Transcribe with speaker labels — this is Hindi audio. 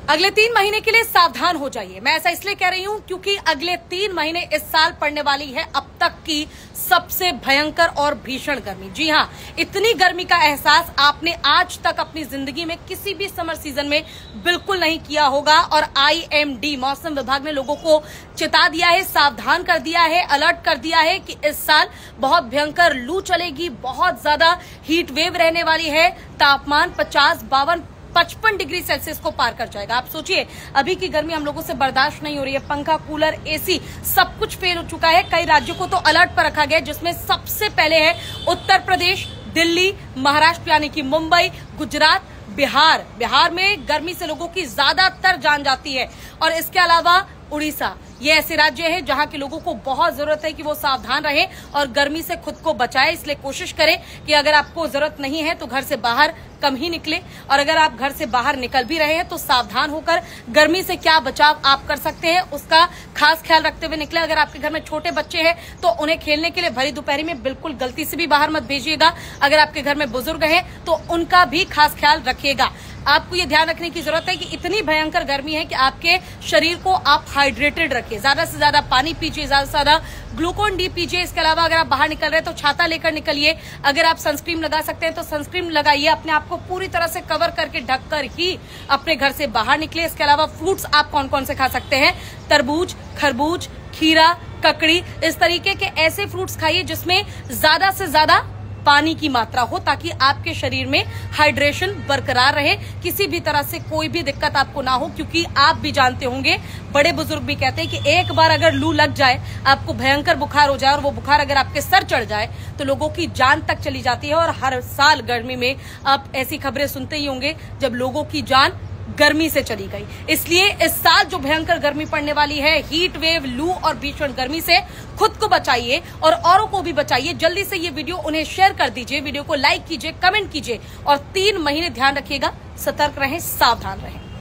Speaker 1: अगले 3 महीने के लिए सावधान हो जाइए। मैं ऐसा इसलिए कह रही हूं क्योंकि अगले 3 महीने इस साल पड़ने वाली है अब तक की सबसे भयंकर और भीषण गर्मी। जी हां, इतनी गर्मी का एहसास आपने आज तक अपनी जिंदगी में किसी भी समर सीजन में बिल्कुल नहीं किया होगा। और IMD मौसम विभाग ने लोगों को चेता दिया है, सावधान कर दिया है, अलर्ट कर दिया है कि इस साल बहुत भयंकर लू चलेगी, बहुत ज्यादा हीट वेव रहने वाली है। तापमान 50, 52, 55 डिग्री सेल्सियस को पार कर जाएगा। आप सोचिए, अभी की गर्मी हम लोगों से बर्दाश्त नहीं हो रही है। पंखा, कूलर, AC सब कुछ फेल हो चुका है। कई राज्यों को तो अलर्ट पर रखा गया, जिसमें सबसे पहले है उत्तर प्रदेश, दिल्ली, महाराष्ट्र यानी कि मुंबई, गुजरात, बिहार। बिहार में गर्मी से लोगों की ज्यादातर जान जाती है। और इसके अलावा उड़ीसा, ये ऐसे राज्य हैं जहां के लोगों को बहुत जरूरत है कि वो सावधान रहें और गर्मी से खुद को बचाएं। इसलिए कोशिश करें कि अगर आपको जरूरत नहीं है तो घर से बाहर कम ही निकले, और अगर आप घर से बाहर निकल भी रहे हैं तो सावधान होकर गर्मी से क्या बचाव आप कर सकते हैं उसका खास ख्याल रखते हुए निकले। अगर आपके घर में छोटे बच्चे हैं तो उन्हें खेलने के लिए भरी दोपहरी में बिल्कुल गलती से भी बाहर मत भेजिएगा। अगर आपके घर में बुजुर्ग हैं तो उनका भी खास ख्याल रखिएगा। आपको ये ध्यान रखने की जरूरत है कि इतनी भयंकर गर्मी है कि आपके शरीर को आप हाइड्रेटेड रखिए, ज्यादा से ज्यादा पानी पीजिए, ज्यादा से ज्यादा ग्लूकोन डी पीजिए। इसके अलावा अगर आप बाहर निकल रहे हैं तो छाता लेकर निकलिए। अगर आप सनस्क्रीन लगा सकते हैं तो सनस्क्रीन लगाइए, अपने आप को पूरी तरह से कवर करके ढककर ही अपने घर से बाहर निकले। इसके अलावा फ्रूट्स आप कौन कौन से खा सकते हैं? तरबूज, खरबूज, खीरा, ककड़ी, इस तरीके के ऐसे फ्रूट्स खाइए जिसमें ज्यादा से ज्यादा पानी की मात्रा हो, ताकि आपके शरीर में हाइड्रेशन बरकरार रहे, किसी भी तरह से कोई भी दिक्कत आपको ना हो। क्योंकि आप भी जानते होंगे, बड़े बुजुर्ग भी कहते हैं कि एक बार अगर लू लग जाए, आपको भयंकर बुखार हो जाए और वो बुखार अगर आपके सर चढ़ जाए तो लोगों की जान तक चली जाती है। और हर साल गर्मी में आप ऐसी खबरें सुनते ही होंगे जब लोगों की जान गर्मी से चली गई। इसलिए इस साल जो भयंकर गर्मी पड़ने वाली है, हीट वेव, लू और भीषण गर्मी से खुद को बचाइए और औरों को भी बचाइए। जल्दी से ये वीडियो उन्हें शेयर कर दीजिए, वीडियो को लाइक कीजिए, कमेंट कीजिए और 3 महीने ध्यान रखिएगा, सतर्क रहें, सावधान रहें।